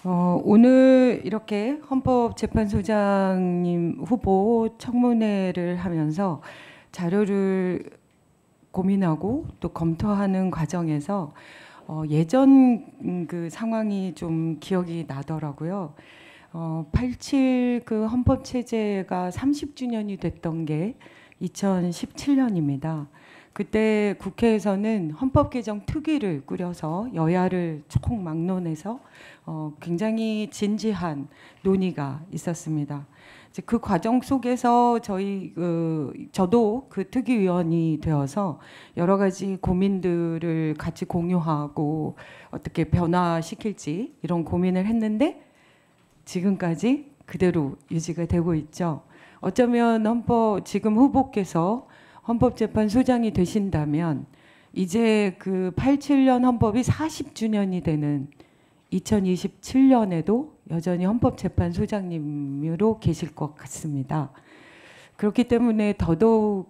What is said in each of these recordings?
오늘 이렇게 헌법재판소장님 후보 청문회를 하면서 자료를 고민하고 또 검토하는 과정에서 예전 그 상황이 좀 기억이 나더라고요. 87 그 헌법 체제가 30주년이 됐던 게 2017년입니다. 그때 국회에서는 헌법 개정 특위를 꾸려서 여야를 총 막론해서 굉장히 진지한 논의가 있었습니다. 이제 그 과정 속에서 저도 그 특위위원이 되어서 여러 가지 고민들을 같이 공유하고 어떻게 변화시킬지 이런 고민을 했는데 지금까지 그대로 유지가 되고 있죠. 어쩌면 지금 후보께서 헌법재판소장이 되신다면 이제 그 87년 헌법이 40주년이 되는 2027년에도 여전히 헌법재판소장님으로 계실 것 같습니다. 그렇기 때문에 더더욱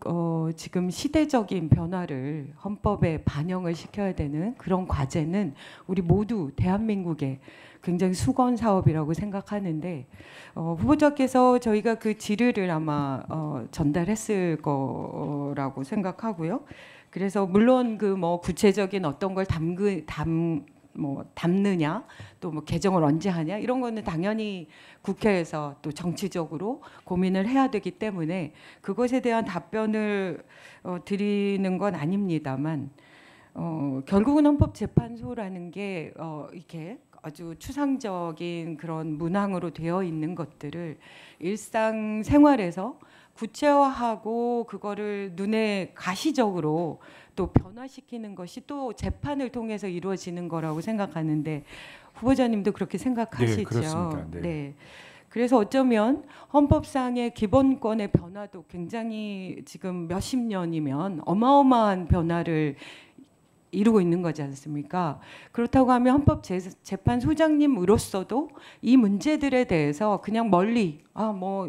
지금 시대적인 변화를 헌법에 반영을 시켜야 되는 그런 과제는 우리 모두 대한민국의 굉장히 수건 사업이라고 생각하는데 후보자께서 저희가 그 질의를 아마 전달했을 거라고 생각하고요. 그래서 물론 그 뭐 구체적인 어떤 걸 담느냐 또 뭐 개정을 언제 하냐 이런 거는 당연히 국회에서 또 정치적으로 고민을 해야 되기 때문에 그것에 대한 답변을 드리는 건 아닙니다만 결국은 헌법재판소라는 게 이렇게 아주 추상적인 그런 문항으로 되어 있는 것들을 일상생활에서 구체화하고 그거를 눈에 가시적으로 또 변화시키는 것이 또 재판을 통해서 이루어지는 거라고 생각하는데 후보자님도 그렇게 생각하시죠? 네, 그렇습니다. 네. 네. 그래서 어쩌면 헌법상의 기본권의 변화도 굉장히 지금 몇십 년이면 어마어마한 변화를 이루고 있는 거지 않습니까? 그렇다고 하면 헌법재판소장님으로서도 이 문제들에 대해서 그냥 멀리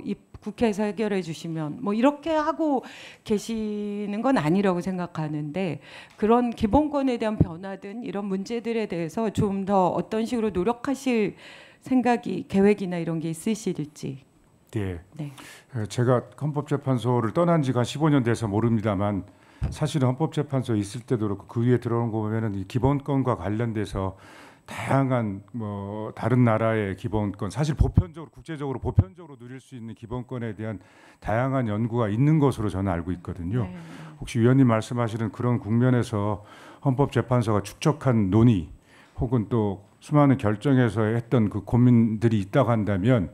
이 국회에서 해결해 주시면 뭐 이렇게 하고 계시는 건 아니라고 생각하는데 그런 기본권에 대한 변화든 이런 문제들에 대해서 좀 더 어떤 식으로 노력하실 계획이나 이런 게 있으실지. 네. 네. 제가 헌법재판소를 떠난 지가 15년 돼서 모릅니다만 사실은 헌법재판소에 있을 때도 그렇고 그 위에 들어오는 거 보면은 이 기본권과 관련돼서 다양한 뭐 다른 나라의 기본권, 사실 국제적으로 보편적으로 누릴 수 있는 기본권에 대한 다양한 연구가 있는 것으로 저는 알고 있거든요. 네. 혹시 위원님 말씀하시는 그런 국면에서 헌법재판소가 축적한 논의 혹은 또 수많은 결정에서 했던 그 고민들이 있다고 한다면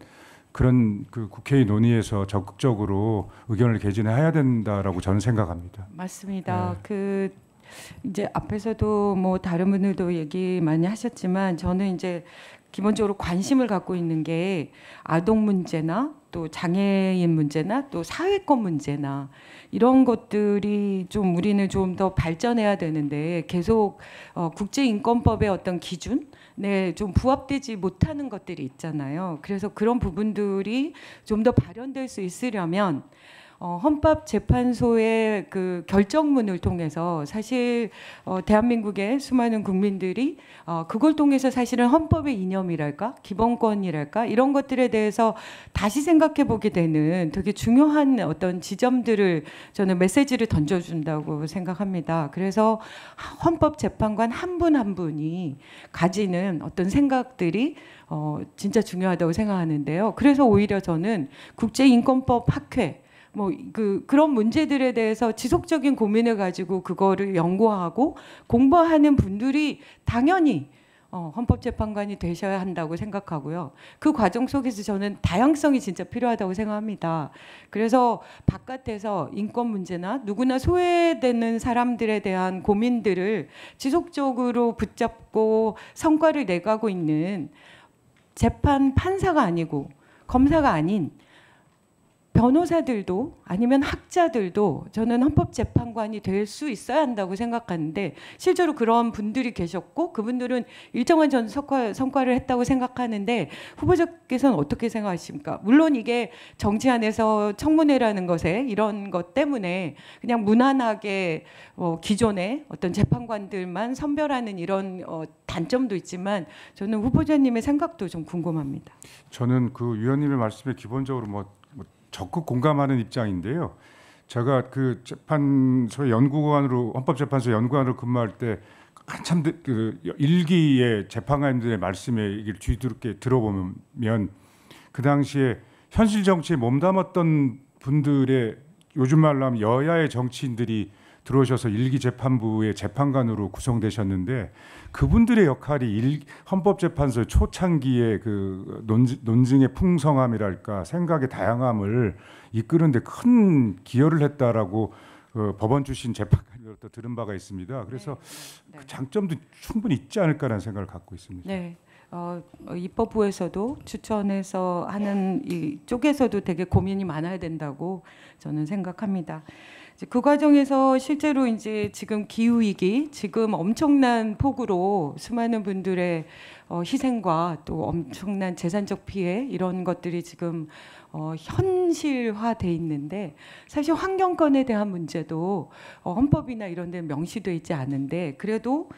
그런 그 국회의 논의에서 적극적으로 의견을 개진해야 된다라고 저는 생각합니다. 맞습니다. 네. 이제 앞에서도 뭐 다른 분들도 얘기 많이 하셨지만 저는 이제 기본적으로 관심을 갖고 있는 게 아동 문제나 또 장애인 문제나 또 사회권 문제나 이런 것들이 좀 우리는 좀 더 발전해야 되는데 계속 국제인권법의 어떤 기준에 좀 부합되지 못하는 것들이 있잖아요. 그래서 그런 부분들이 좀 더 발현될 수 있으려면 헌법재판소의 그 결정문을 통해서 사실 대한민국의 수많은 국민들이 그걸 통해서 사실은 헌법의 이념이랄까 기본권이랄까 이런 것들에 대해서 다시 생각해 보게 되는 되게 중요한 어떤 지점들을 저는 메시지를 던져준다고 생각합니다. 그래서 헌법재판관 한 분 한 분이 가지는 어떤 생각들이 진짜 중요하다고 생각하는데요. 그래서 오히려 저는 국제인권법 학회 그런 문제들에 대해서 지속적인 고민을 가지고 그거를 연구하고 공부하는 분들이 당연히 헌법재판관이 되셔야 한다고 생각하고요. 그 과정 속에서 저는 다양성이 진짜 필요하다고 생각합니다. 그래서 바깥에서 인권 문제나 누구나 소외되는 사람들에 대한 고민들을 지속적으로 붙잡고 성과를 내가고 있는 판사가 아니고 검사가 아닌 변호사들도 아니면 학자들도 저는 헌법재판관이 될 수 있어야 한다고 생각하는데 실제로 그런 분들이 계셨고 그분들은 일정한 전 성과를 했다고 생각하는데 후보자께서는 어떻게 생각하십니까? 물론 이게 정치 안에서 청문회라는 것에 이런 것 때문에 그냥 무난하게 기존의 어떤 재판관들만 선별하는 이런 단점도 있지만 저는 후보자님의 생각도 좀 궁금합니다. 저는 그 위원님의 말씀에 기본적으로 적극 공감하는 입장인데요. 제가 그 재판소 연구관으로 헌법재판소 연구관으로 근무할 때 한참 그 일기의 재판관님들의 말씀에 이게 뒤늦게 들어보면 그 당시에 현실 정치에 몸담았던 분들의 요즘 말로 하면 여야의 정치인들이 들어오셔서 일기 재판부의 재판관으로 구성되셨는데 그분들의 역할이 헌법재판소 초창기의 그 논증의 풍성함이랄까 생각의 다양함을 이끄는데 큰 기여를 했다라고 법원 출신 재판관으로부터 들은 바가 있습니다. 그래서 그 장점도 충분히 있지 않을까라는 생각을 갖고 있습니다. 네. 입법부에서도 추천해서 하는 이 쪽에서도 되게 고민이 많아야 된다고 저는 생각합니다. 그 과정에서 실제로 이제 지금 기후 위기, 지금 엄청난 폭우로 수많은 분들의 희생과 또 엄청난 재산적 피해 이런 것들이 지금 현실화돼 있는데 사실 환경권에 대한 문제도 헌법이나 이런 데 명시돼 있지 않은데 그래도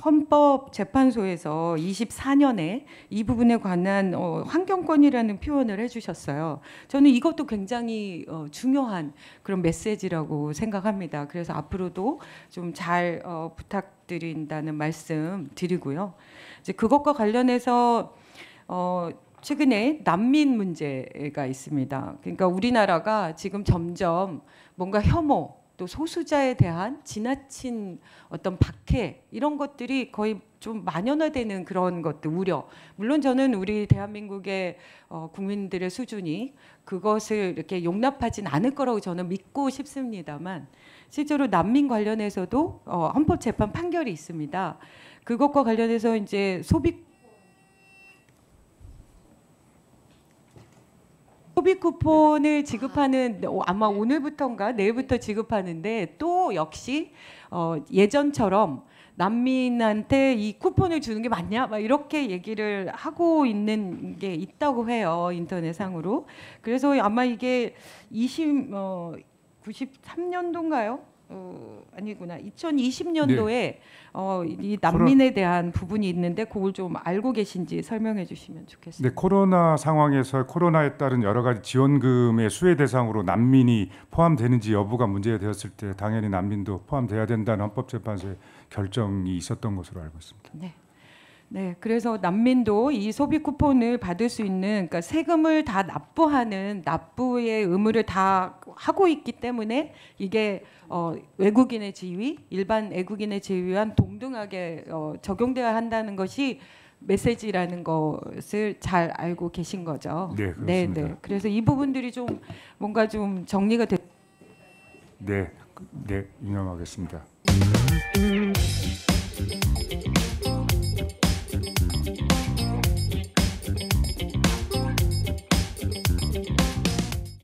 헌법재판소에서 24년에 이 부분에 관한 환경권이라는 표현을 해주셨어요. 저는 이것도 굉장히 중요한 그런 메시지라고 생각합니다. 그래서 앞으로도 좀 잘 부탁드린다는 말씀 드리고요. 이제 그것과 관련해서 최근에 난민 문제가 있습니다. 그러니까 우리나라가 지금 점점 뭔가 혐오 또 소수자에 대한 지나친 어떤 박해 이런 것들이 거의 좀 만연화되는 그런 것들 우려. 물론 저는 우리 대한민국의 국민들의 수준이 그것을 이렇게 용납하진 않을 거라고 저는 믿고 싶습니다만 실제로 난민 관련해서도 헌법재판 판결이 있습니다. 그것과 관련해서 이제 소비 쿠폰을 지급하는 아마 오늘부터인가 내일부터 지급하는데 또 역시 예전처럼 난민한테 이 쿠폰을 주는 게 맞냐 막 이렇게 얘기를 하고 있는 게 있다고 해요 인터넷상으로. 그래서 아마 이게 93년도인가요? 아니구나 2020년도에 네. 이 난민에 대한 부분이 있는데 그걸 좀 알고 계신지 설명해 주시면 좋겠습니다. 네, 코로나 상황에서 코로나에 따른 여러 가지 지원금의 수혜 대상으로 난민이 포함되는지 여부가 문제가 되었을 때 당연히 난민도 포함돼야 된다는 헌법재판소의 결정이 있었던 것으로 알고 있습니다. 네. 네, 그래서 난민도 이 소비 쿠폰을 받을 수 있는 그러니까 세금을 다 납부하는 납부의 의무를 다 하고 있기 때문에 이게 외국인의 지위, 일반 외국인의 지위와 동등하게 적용돼야 한다는 것이 메시지라는 것을 잘 알고 계신 거죠. 네, 그렇습니다. 네. 그래서 이 부분들이 좀 뭔가 좀 정리가 돼. 네, 유념하겠습니다.